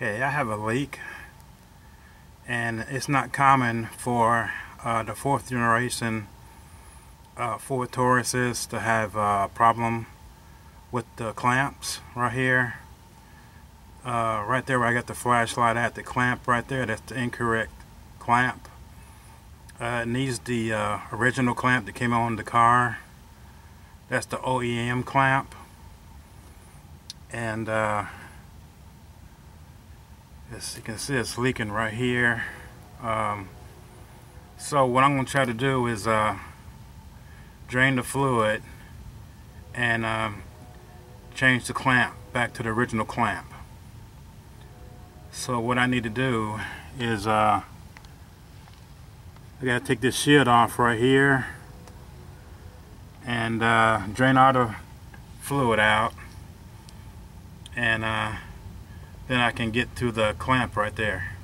Okay, I have a leak, and it's not common for the fourth generation Ford Tauruses to have a problem with the clamps right here. Right there where I got the flashlight at, the clamp right there, that's the incorrect clamp. It needs the original clamp that came on the car. That's the OEM clamp. And as you can see, it's leaking right here. So what I'm going to try to do is drain the fluid and change the clamp back to the original clamp. So what I need to do is I got to take this shield off right here and drain all the fluid out, and then I can get to the clamp right there.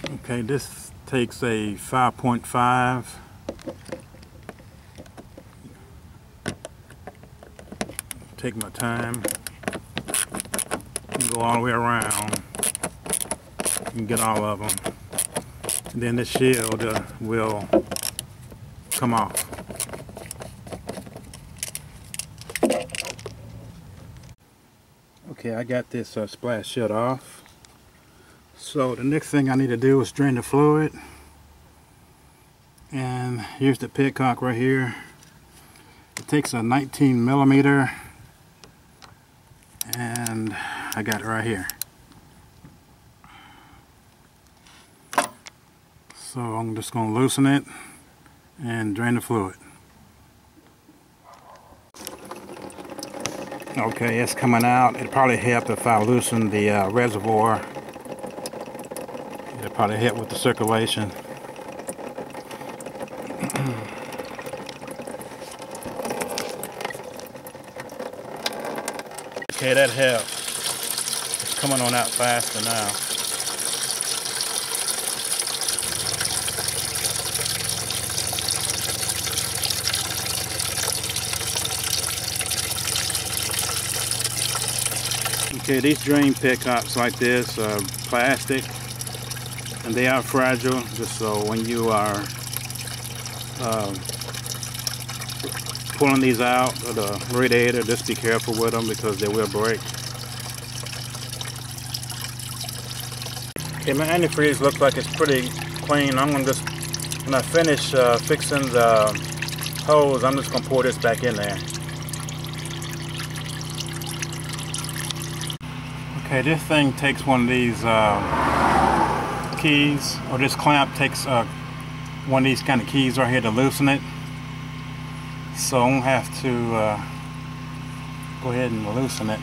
Okay, this takes a 5.5. Take my time and go all the way around and get all of them. And then the shield will come off. Okay, I got this splash shield off. So the next thing I need to do is drain the fluid. And here's the petcock right here. It takes a 19 millimeter, and I got it right here. So I'm just going to loosen it and drain the fluid. Okay, it's coming out. It'd probably help if I loosen the reservoir. It'd probably help with the circulation. Okay, that helps. It's coming on out faster now. Okay, these drain petcocks like this are plastic, and they are fragile, just so when you are pulling these out of the radiator, just be careful with them because they will break. Okay, my antifreeze looks like it's pretty clean. I'm gonna just, when I finish fixing the hose, I'm just gonna pour this back in there. Okay, this thing takes one of these keys, or this clamp takes one of these kind of keys right here to loosen it. So I'm going to have to go ahead and loosen it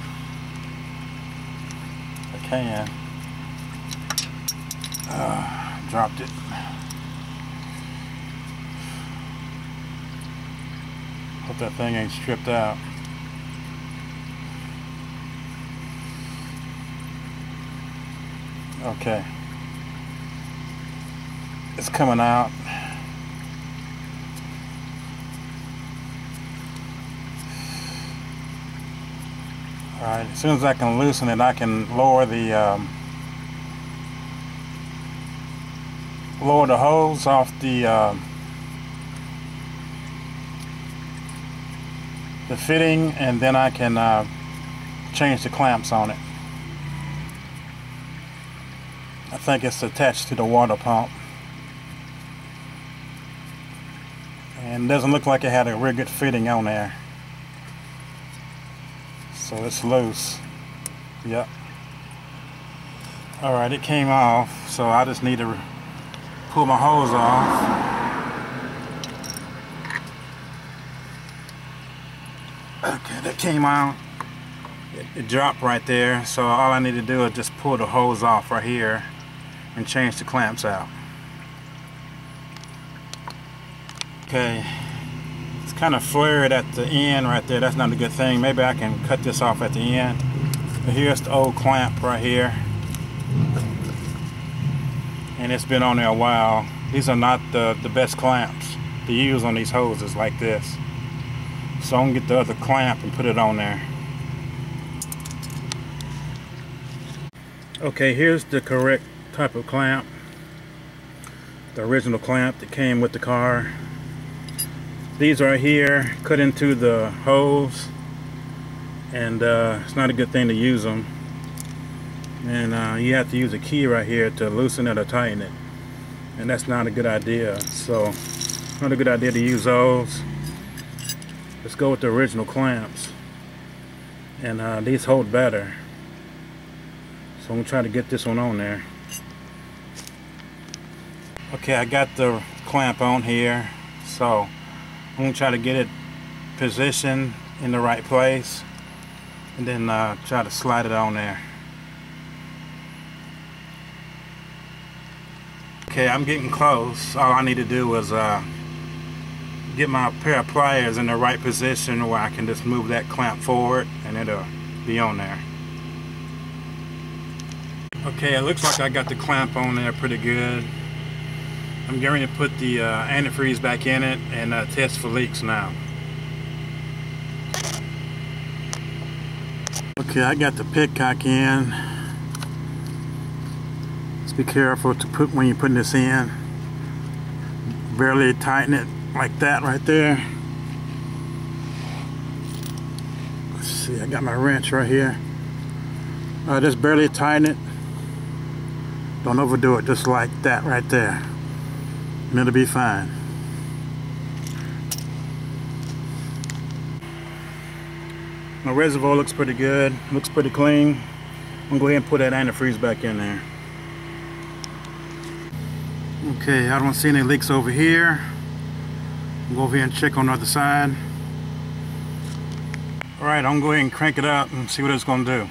if I can. Dropped it. Hope that thing ain't stripped out. Okay, it's coming out. Alright, as soon as I can loosen it, I can lower the hose off the fitting, and then I can change the clamps on it. I think it's attached to the water pump, and it doesn't look like it had a real good fitting on there, so it's loose. Yep. Alright, it came off, so I just need to pull my hose off. Okay, that came out. It dropped right there, so all I need to do is just pull the hose off right here and change the clamps out. Okay, it's kind of flared at the end right there. That's not a good thing. Maybe I can cut this off at the end. But here's the old clamp right here, and it's been on there a while. These are not the best clamps to use on these hoses like this. So I'm gonna get the other clamp and put it on there. Okay, here's the correct type of clamp. The original clamp that came with the car. These right here cut into the hose, and it's not a good thing to use them. And you have to use a key right here to loosen it or tighten it, and that's not a good idea. So not a good idea to use those. Let's go with the original clamps, and these hold better. So I'm gonna try to get this one on there. Okay, I got the clamp on here, so I'm gonna try to get it positioned in the right place, and then try to slide it on there. Okay, I'm getting close. All I need to do is get my pair of pliers in the right position where I can just move that clamp forward and it'll be on there. Okay, it looks like I got the clamp on there pretty good. I'm getting ready to put the antifreeze back in it and test for leaks now. Okay, I got the petcock in. Just be careful to put when you're putting this in. Barely tighten it like that right there. Let's see, I got my wrench right here. Just barely tighten it. Don't overdo it, just like that right there. And it'll be fine. My reservoir looks pretty good, looks pretty clean. I'm gonna go ahead and put that antifreeze back in there. Okay, I don't see any leaks over here. I'll go over here and check on the other side. Alright, I'm gonna go ahead and crank it up and see what it's gonna do.